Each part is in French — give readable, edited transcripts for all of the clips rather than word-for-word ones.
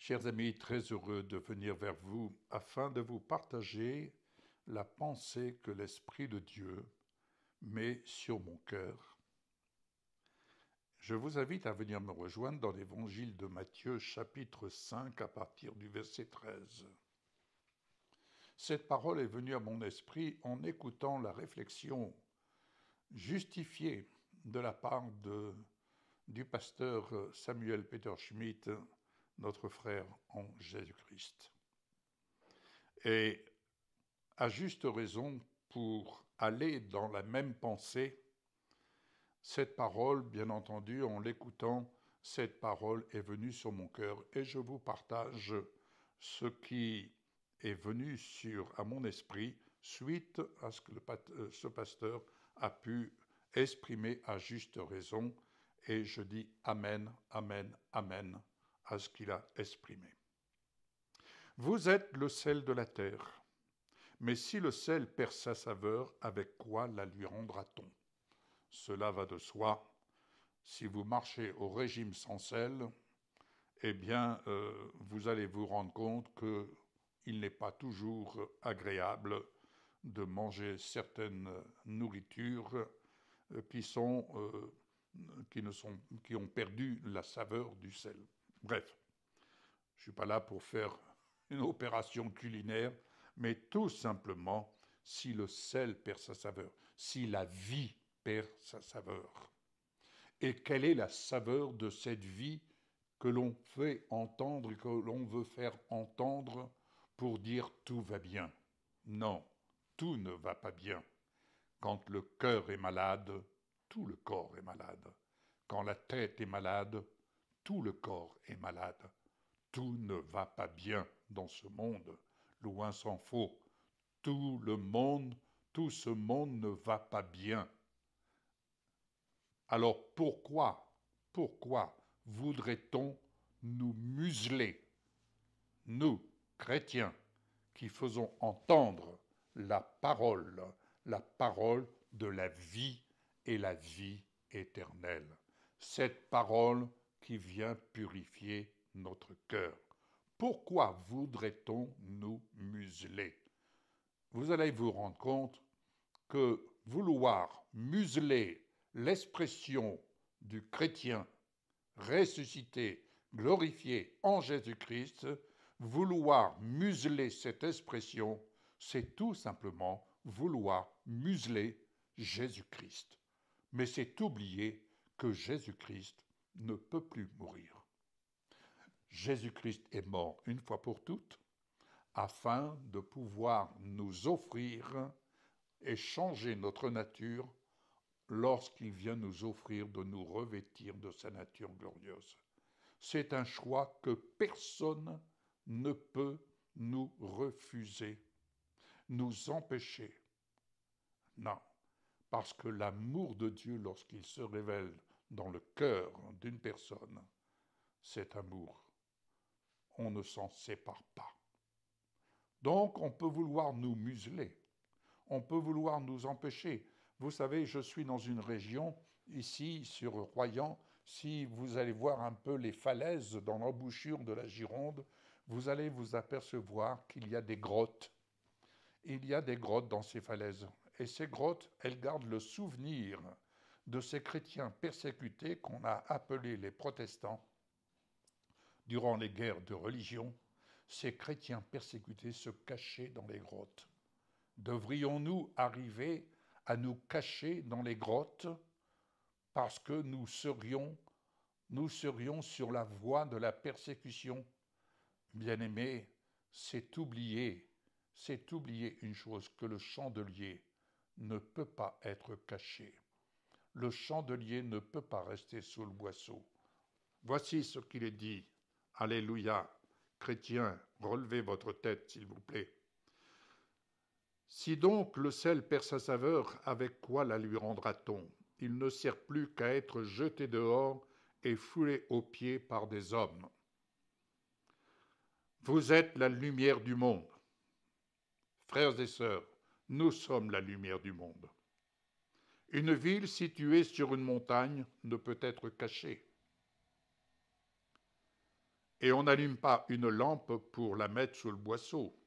Chers amis, très heureux de venir vers vous afin de vous partager la pensée que l'Esprit de Dieu met sur mon cœur. Je vous invite à venir me rejoindre dans l'Évangile de Matthieu, chapitre 5, à partir du verset 13. Cette parole est venue à mon esprit en écoutant la réflexion justifiée de la part du pasteur Samuel Peter Schmidt, notre frère en Jésus-Christ. Et à juste raison, pour aller dans la même pensée, cette parole, bien entendu, en l'écoutant, cette parole est venue sur mon cœur et je vous partage ce qui est venu à mon esprit suite à ce que ce pasteur a pu exprimer à juste raison, et je dis Amen, Amen, Amen à ce qu'il a exprimé. Vous êtes le sel de la terre. Mais si le sel perd sa saveur, avec quoi la lui rendra-t-on? Cela va de soi. Si vous marchez au régime sans sel, eh bien, vous allez vous rendre compte qu'il n'est pas toujours agréable de manger certaines nourritures qui ont perdu la saveur du sel. Bref, je ne suis pas là pour faire une opération culinaire, mais tout simplement, si le sel perd sa saveur, si la vie perd sa saveur. Et quelle est la saveur de cette vie que l'on fait entendre et que l'on veut faire entendre pour dire tout va bien? Non, tout ne va pas bien. Quand le cœur est malade, tout le corps est malade. Quand la tête est malade, tout le corps est malade. Tout ne va pas bien dans ce monde, loin s'en faut. Tout ce monde ne va pas bien. Alors pourquoi voudrait-on nous museler, nous, chrétiens, qui faisons entendre la parole de la vie et la vie éternelle, cette parole qui vient purifier notre cœur? Pourquoi voudrait-on nous museler? Vous allez vous rendre compte que vouloir museler l'expression du chrétien ressuscité, glorifié en Jésus-Christ, vouloir museler cette expression, c'est tout simplement vouloir museler Jésus-Christ. Mais c'est oublier que Jésus-Christ ne peut plus mourir. Jésus-Christ est mort une fois pour toutes afin de pouvoir nous offrir et changer notre nature lorsqu'il vient nous offrir de nous revêtir de sa nature glorieuse. C'est un choix que personne ne peut nous refuser, nous empêcher. Non, parce que l'amour de Dieu, lorsqu'il se révèle dans le cœur d'une personne, cet amour, on ne s'en sépare pas. Donc, on peut vouloir nous museler, on peut vouloir nous empêcher. Vous savez, je suis dans une région, ici, sur Royan. Si vous allez voir un peu les falaises dans l'embouchure de la Gironde, vous allez vous apercevoir qu'il y a des grottes. Il y a des grottes dans ces falaises. Et ces grottes, elles gardent le souvenir de ces chrétiens persécutés qu'on a appelés les protestants durant les guerres de religion. Ces chrétiens persécutés se cachaient dans les grottes. Devrions-nous arriver à nous cacher dans les grottes parce que nous serions sur la voie de la persécution? Bien-aimés, c'est oublier une chose, que le chandelier ne peut pas être caché. Le chandelier ne peut pas rester sous le boisseau. Voici ce qu'il est dit. Alléluia. Chrétiens, relevez votre tête, s'il vous plaît. Si donc le sel perd sa saveur, avec quoi la lui rendra-t-on? Il ne sert plus qu'à être jeté dehors et foulé aux pieds par des hommes. Vous êtes la lumière du monde. Frères et sœurs, nous sommes la lumière du monde. Une ville située sur une montagne ne peut être cachée. Et on n'allume pas une lampe pour la mettre sous le boisseau.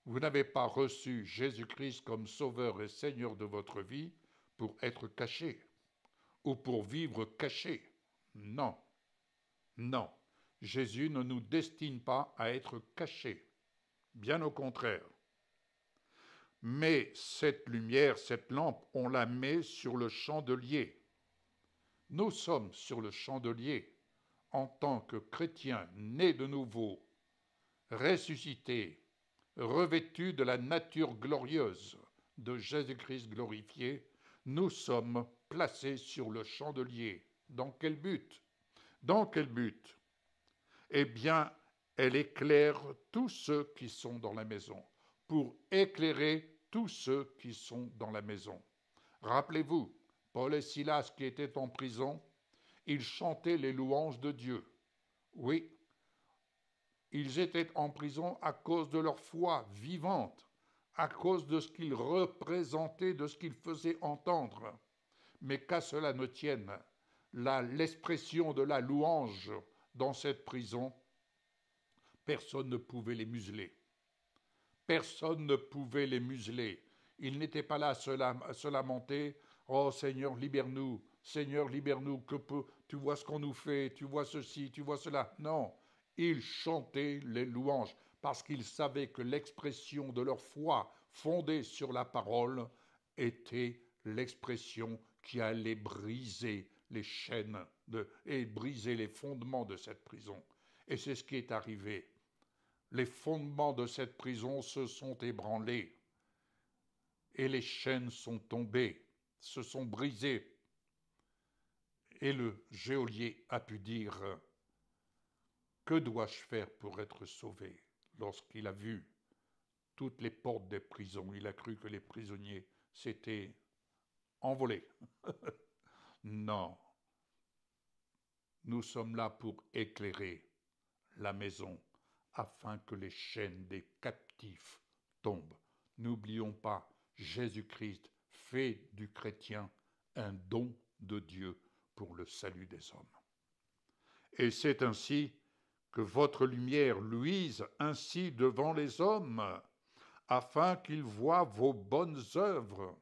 Vous n'avez pas reçu Jésus-Christ comme Sauveur et Seigneur de votre vie pour être caché ou pour vivre caché. Non, non. Jésus ne nous destine pas à être cachés, bien au contraire. Mais cette lumière, cette lampe, on la met sur le chandelier. Nous sommes sur le chandelier en tant que chrétiens nés de nouveau, ressuscités, revêtus de la nature glorieuse de Jésus-Christ glorifié. Nous sommes placés sur le chandelier. Dans quel but? Dans quel but? Eh bien, elle éclaire tous ceux qui sont dans la maison, pour éclairer tous ceux qui sont dans la maison. Rappelez-vous, Paul et Silas qui étaient en prison, ils chantaient les louanges de Dieu. Oui, ils étaient en prison à cause de leur foi vivante, à cause de ce qu'ils représentaient, de ce qu'ils faisaient entendre. Mais qu'à cela ne tienne, l'expression de la louange dans cette prison, personne ne pouvait les museler. Personne ne pouvait les museler. Ils n'étaient pas là à se lamenter. Oh Seigneur, libère-nous. Seigneur, libère-nous. Tu vois ce qu'on nous fait. Tu vois ceci, tu vois cela. Non, ils chantaient les louanges parce qu'ils savaient que l'expression de leur foi fondée sur la parole était l'expression qui allait briser les chaînes et briser les fondements de cette prison. Et c'est ce qui est arrivé. Les fondements de cette prison se sont ébranlés et les chaînes sont tombées, se sont brisées. Et le geôlier a pu dire « Que dois-je faire pour être sauvé ?» Lorsqu'il a vu toutes les portes des prisons, il a cru que les prisonniers s'étaient envolés. Non, nous sommes là pour éclairer la maison afin que les chaînes des captifs tombent. N'oublions pas, Jésus-Christ fait du chrétien un don de Dieu pour le salut des hommes. Et c'est ainsi que votre lumière luise ainsi devant les hommes, afin qu'ils voient vos bonnes œuvres.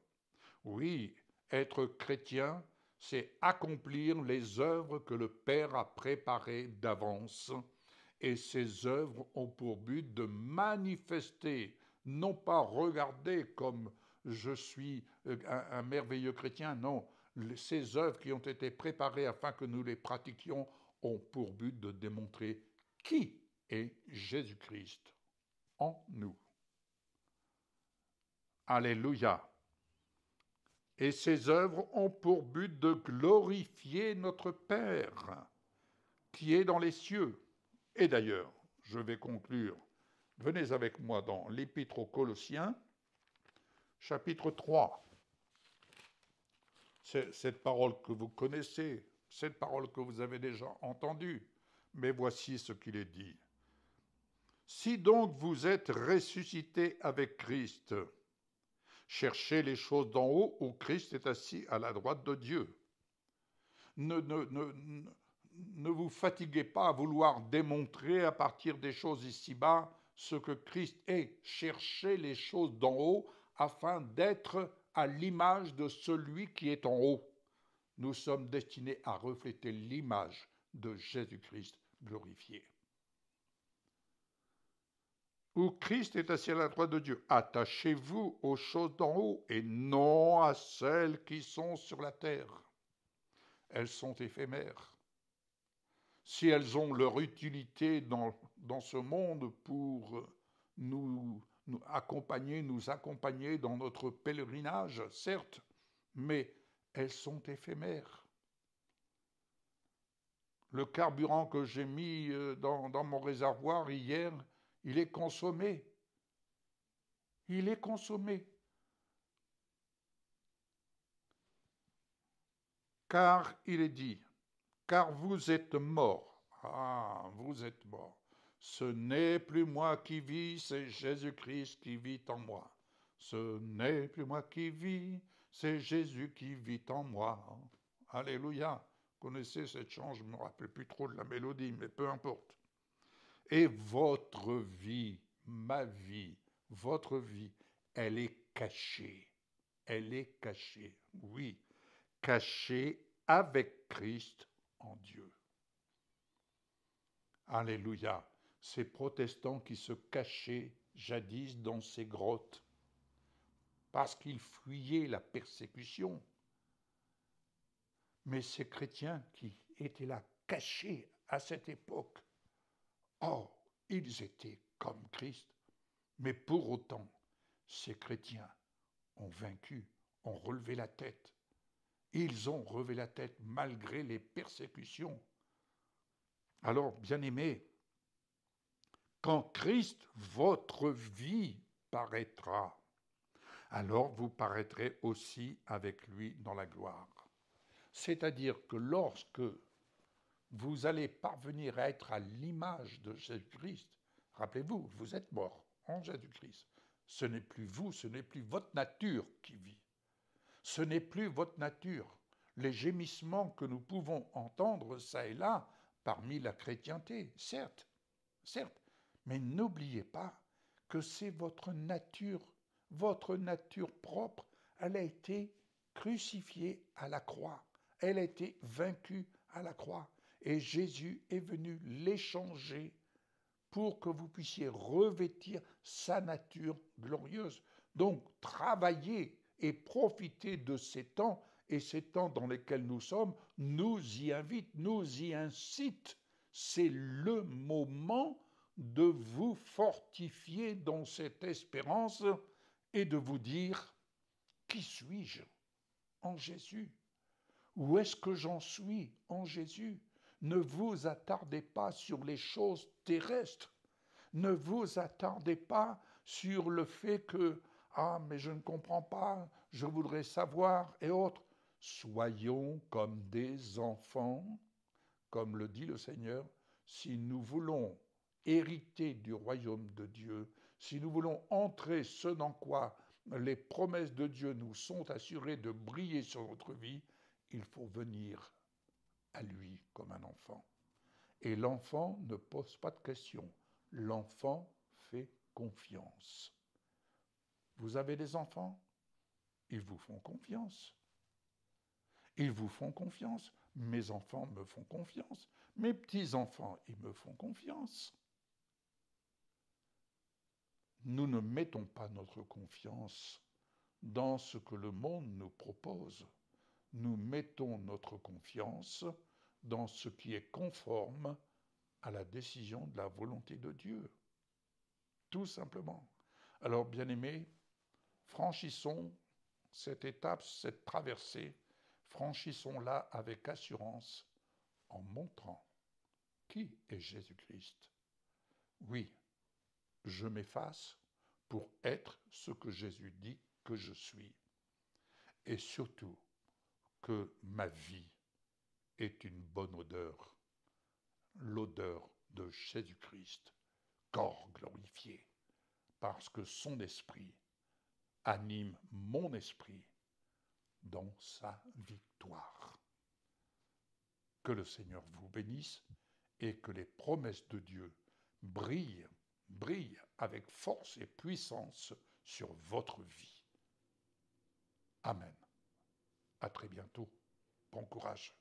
Oui, être chrétien, c'est accomplir les œuvres que le Père a préparées d'avance. Et ces œuvres ont pour but de manifester, non pas regarder comme je suis un merveilleux chrétien, non. Ces œuvres qui ont été préparées afin que nous les pratiquions ont pour but de démontrer qui est Jésus-Christ en nous. Alléluia. Et ces œuvres ont pour but de glorifier notre Père qui est dans les cieux. Et d'ailleurs, je vais conclure. Venez avec moi dans l'Épître aux Colossiens, chapitre 3. C'est cette parole que vous connaissez, cette parole que vous avez déjà entendue. Mais voici ce qu'il est dit. Si donc vous êtes ressuscités avec Christ, cherchez les choses d'en haut où Christ est assis à la droite de Dieu. Ne vous fatiguez pas à vouloir démontrer à partir des choses ici-bas ce que Christ est. Cherchez les choses d'en haut afin d'être à l'image de celui qui est en haut. Nous sommes destinés à refléter l'image de Jésus-Christ glorifié. Où Christ est assis à la droite de Dieu. Attachez-vous aux choses d'en haut et non à celles qui sont sur la terre. Elles sont éphémères. Si elles ont leur utilité dans ce monde pour nous accompagner dans notre pèlerinage, certes, mais elles sont éphémères. Le carburant que j'ai mis dans mon réservoir hier, il est consommé. Il est consommé. Car il est dit, car vous êtes morts. Ah, vous êtes morts. Ce n'est plus moi qui vis, c'est Jésus-Christ qui vit en moi. Ce n'est plus moi qui vis, c'est Jésus qui vit en moi. Alléluia. connaissez cette chanson, je ne me rappelle plus trop de la mélodie, mais peu importe. Et votre vie, ma vie, votre vie, elle est cachée. Elle est cachée, oui, cachée avec Christ en Dieu. Alléluia. Ces protestants qui se cachaient jadis dans ces grottes parce qu'ils fuyaient la persécution. Mais ces chrétiens qui étaient là, cachés à cette époque, oh, ils étaient comme Christ. Mais pour autant, ces chrétiens ont vaincu, ont relevé la tête. Ils ont relevé la tête malgré les persécutions. Alors, bien-aimés, quand Christ, votre vie, paraîtra, alors vous paraîtrez aussi avec lui dans la gloire. C'est-à-dire que lorsque vous allez parvenir à être à l'image de Jésus-Christ, rappelez-vous, vous êtes mort en Jésus-Christ. Ce n'est plus vous, ce n'est plus votre nature qui vit. Ce n'est plus votre nature. Les gémissements que nous pouvons entendre ça et là parmi la chrétienté, certes, mais n'oubliez pas que c'est votre nature propre, elle a été crucifiée à la croix, elle a été vaincue à la croix, et Jésus est venu l'échanger pour que vous puissiez revêtir sa nature glorieuse. Donc, travaillez et profitez de ces temps, et ces temps dans lesquels nous sommes nous y invitent, nous y incitent. C'est le moment de vous fortifier dans cette espérance et de vous dire, qui suis-je en Jésus? Où est-ce que j'en suis en Jésus? Ne vous attardez pas sur les choses terrestres. Ne vous attardez pas sur le fait que « Ah, mais je ne comprends pas, je voudrais savoir » et autres. Soyons comme des enfants, comme le dit le Seigneur, si nous voulons hériter du royaume de Dieu, si nous voulons entrer ce dans quoi les promesses de Dieu nous sont assurées de briller sur notre vie, il faut venir à lui comme un enfant. Et l'enfant ne pose pas de questions. L'enfant fait confiance. Vous avez des enfants? Ils vous font confiance. Ils vous font confiance. Mes enfants me font confiance. Mes petits-enfants, ils me font confiance. Nous ne mettons pas notre confiance dans ce que le monde nous propose. Nous mettons notre confiance dans ce qui est conforme à la décision de la volonté de Dieu. Tout simplement. Alors, bien-aimés, franchissons cette étape, cette traversée, franchissons-la avec assurance en montrant qui est Jésus-Christ. Oui, je m'efface pour être ce que Jésus dit que je suis. Et surtout, que ma vie est une bonne odeur, l'odeur de Jésus-Christ, corps glorifié, parce que son esprit anime mon esprit dans sa victoire. Que le Seigneur vous bénisse et que les promesses de Dieu brillent avec force et puissance sur votre vie. Amen. À très bientôt. Bon courage.